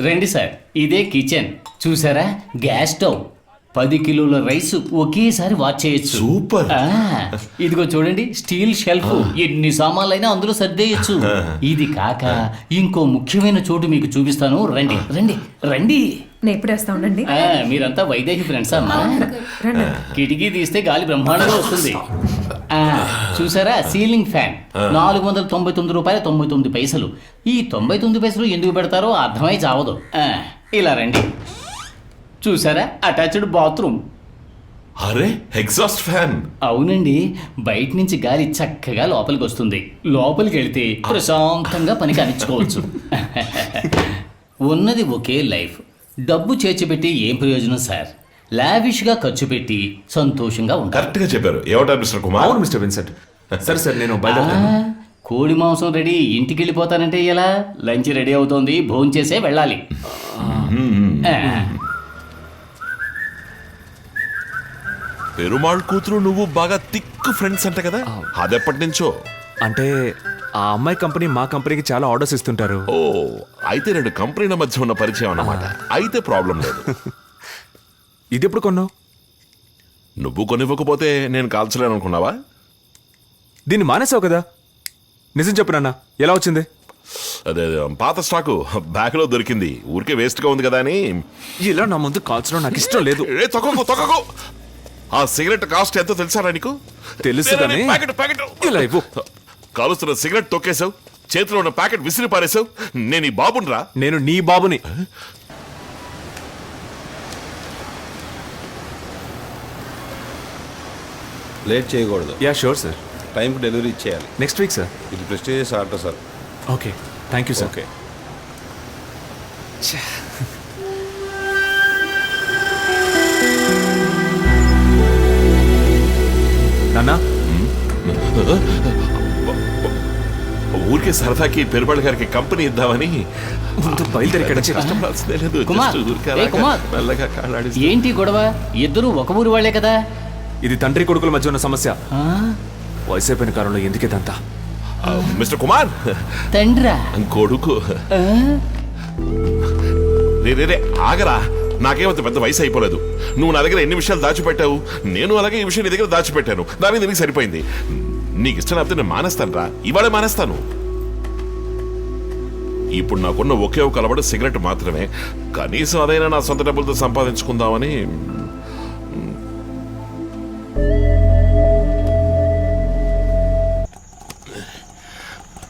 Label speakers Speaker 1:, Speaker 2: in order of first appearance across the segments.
Speaker 1: రండి సార్, ఇదే కిచెన్. చూసారా, గ్యాస్ స్టవ్, 10 కిలోల రైస్ ఒకేసారి వాచ్ చేయొచ్చు.
Speaker 2: సూపర్.
Speaker 1: ఇదిగో చూడండి, స్టీల్ షెల్ఫ్, ఎన్ని సామాన్లైనా అందులో సర్దేయచ్చు. ఇది కాక ఇంకో ముఖ్యమైన చోటు మీకు చూపిస్తాను. రండి రండి రండి.
Speaker 3: నేను ఎప్పుడు వేస్తా ఉండండి.
Speaker 1: మీరంతా వైదేహి ఫ్రెండ్స్ అమ్మా. కిటికీ తీస్తే గాలి బ్రహ్మాండంగా వస్తుంది. చూసారా, సీలింగ్ ఫ్యాన్, 499 రూపాయలు 99 పైసలు. ఈ 99 పైసలు ఎందుకు పెడతారో అర్థమై చావదు. ఇలా రండి. చూసారా, అటాచ్డ్ బాత్రూమ్.
Speaker 2: అరే, ఎగ్జాస్ట్ ఫ్యాన్.
Speaker 1: అవునండి, బయట నుంచి గాలి చక్కగా లోపలికి వస్తుంది. లోపలికి వెళ్తే ప్రశాంతంగా పని కానిచ్చుకోవచ్చు. ఉన్నది ఒకే లైఫ్. డబ్బు చేర్చిపెట్టి ఏం ప్రయోజనం సార్? లావిష్గా ఖర్చు పెట్టి సంతోషంగా ఉంటారు.
Speaker 2: కరెక్ట్ గా చెప్పారు. ఏమంటారు మిస్టర్ కుమార్?
Speaker 4: అవును మిస్టర్ విన్సెంట్. సరే సార్, నేను బయలుదేరుతాను.
Speaker 1: కోడి మాంసం రెడీ. ఇంటికి వెళ్ళిపోతానంటే ఎలా? లంచ్ రెడీ అవుతోంది, భోంచేసే వెళ్ళాలి.
Speaker 2: పెరుమాళ్ కూతురు నువ్వు బాగా థిక్ ఫ్రెండ్స్ అంట కదా, అదెప్పటి నుంచో?
Speaker 4: అంటే ఆ అమ్మాయి కంపెనీ మా కంపెనీకి చాలా ఆర్డర్స్ ఇస్తుంటారు.
Speaker 2: ఓ, అయితే 2 కంపెనీల మధ్య ఉన్న పరిచయం అన్నమాట. అయితే ప్రాబ్లం లేదు.
Speaker 4: ఇది ఎప్పుడు కొన్నావు?
Speaker 2: నువ్వు కొనివ్వకపోతే నేను కాల్చలేను అనుకున్నావా?
Speaker 4: దీన్ని మానేసావు కదా. నిజం చెప్పు నాన్న, ఎలా వచ్చింది?
Speaker 2: అదే పాత స్టాకు బ్యాగ్ లో దొరికింది. ఊరికే వేస్ట్ గా ఉంది కదా అని.
Speaker 4: ఇలా నా ముందు కాల్చడం నాకు ఇష్టం లేదు.
Speaker 2: తొక్కకు. ఆ సిగరెట్ కాస్ట్ ఎంతో తెలుసారా నీకు?
Speaker 4: తెలుసు కానీ ఇలా ఇవ్వు.
Speaker 2: కాలుస్తున్న సిగరెట్ తొక్కేశావు, చేతిలో ఉన్న ప్యాకెట్ విసిరి పారేశావు. నేను ఈ బాబునరా?
Speaker 4: నేను నీ బాబుని.
Speaker 5: లేట్ చేయకూడదు.
Speaker 4: Yeah sure sir.
Speaker 5: టైంకి డెలివరీ ఇచ్చేయాలి.
Speaker 4: Next week sir.
Speaker 5: ఇది prestigious order sir.
Speaker 4: Okay, thank you sir.
Speaker 5: Okay.
Speaker 4: నాన్న,
Speaker 2: ఊరికే సరదాకి పెరుమాళ్ గారికి కంపెనీ ఇద్దామని.
Speaker 4: ముందు బయలుదేరి ఇక్కడ నుంచి రా.
Speaker 2: కష్టపడాల్సిందే లేదు.
Speaker 1: కుమార్,
Speaker 2: Just ఊరికే
Speaker 1: ఏ కుమార్.
Speaker 2: మెల్లగా కాళ్ళాడిస్తూ.
Speaker 1: ఏంటి గొడవ? ఇద్దరు ఒక ఊరు వాళ్లే కదా.
Speaker 4: ఇది తండ్రి కొడుకుల మధ్య ఉన్న సమస్య. వయసు అయిపోయిన కాలంలో ఎందుకేదంతా?
Speaker 2: మిస్టర్ కుమార్,
Speaker 1: తండ్రా
Speaker 2: కొడుకు. రే ఆగరా. నాకేమంత పెద్ద వయసు అయిపోలేదు. నువ్వు నా దగ్గర ఎన్ని విషయాలు దాచిపెట్టావు, నేను అలాగే ఈ విషయం నీ దగ్గర దాచిపెట్టాను. దాని దీనికి సరిపోయింది. నీకు ఇష్టం లేకపోతే నేను మానేస్తాను రా. ఇవాళే మానేస్తాను. ఇప్పుడు నాకున్న ఒకే ఒక అలవాటు సిగరెట్ మాత్రమే. కనీసం అదైనా నా సొంత డబ్బులతో సంపాదించుకుందామని.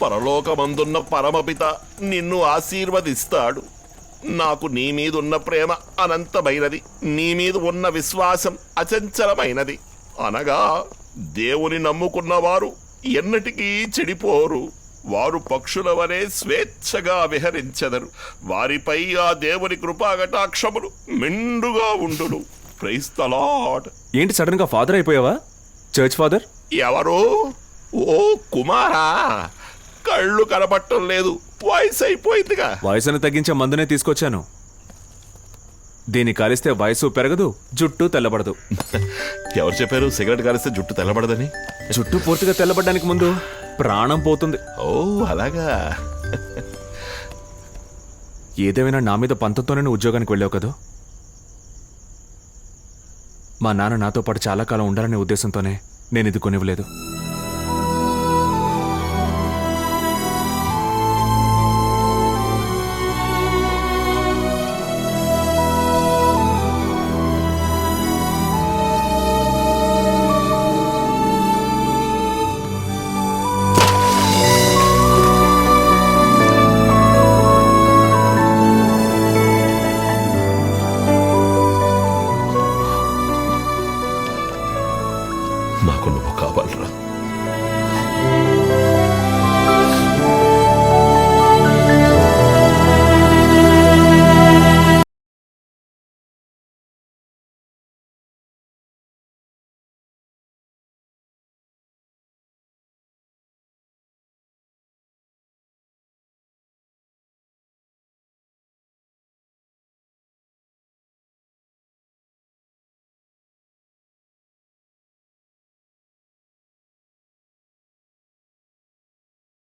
Speaker 2: పరలోకమందున్న పరమపిత నిన్ను ఆశీర్వదిస్తాడు. నాకు నీ మీద ఉన్న ప్రేమ అనంతమైనది, నీ మీద ఉన్న విశ్వాసం అచంచలమైనది. అనగా దేవుని నమ్ముకున్నవారు ఎన్నటికీ చెడిపోరు. వారు పక్షుల వలె స్వేచ్ఛగా విహరించెదరు. వారిపై ఆ దేవుని కృపాకటాక్షములు మెండుగా ఉండును. Praise the lord.
Speaker 4: ఏంటి సడన్ గా ఫాదర్ అయిపోయావా? Church father?
Speaker 2: ఎవరు? ఓ కుమారా, కళ్ళు కనబట్టం లేదు, వయసు అయిపోయిందిగా.
Speaker 4: వయసును తగ్గించే మందునే తీసుకొచ్చాను. దీన్ని కాలిస్తే వయసు పెరగదు, జుట్టు తెల్లబడదు.
Speaker 2: ఎవరు చెప్పారు సిగరెట్ కాలిస్తే జుట్టు తెల్లబడదని?
Speaker 4: జుట్టు పూర్తిగా తెల్లబడడానికి ముందు ప్రాణం పోతుంది.
Speaker 2: ఓ అలాగా.
Speaker 4: ఏదేమైనా నా మీద పంతంతోనే ఉద్యోగానికి వెళ్ళావు కదా. మా నాన్న నాతో పాటు చాలా కాలం ఉండాలనే ఉద్దేశంతోనే నేను ఇది కొనివ్వలేదు.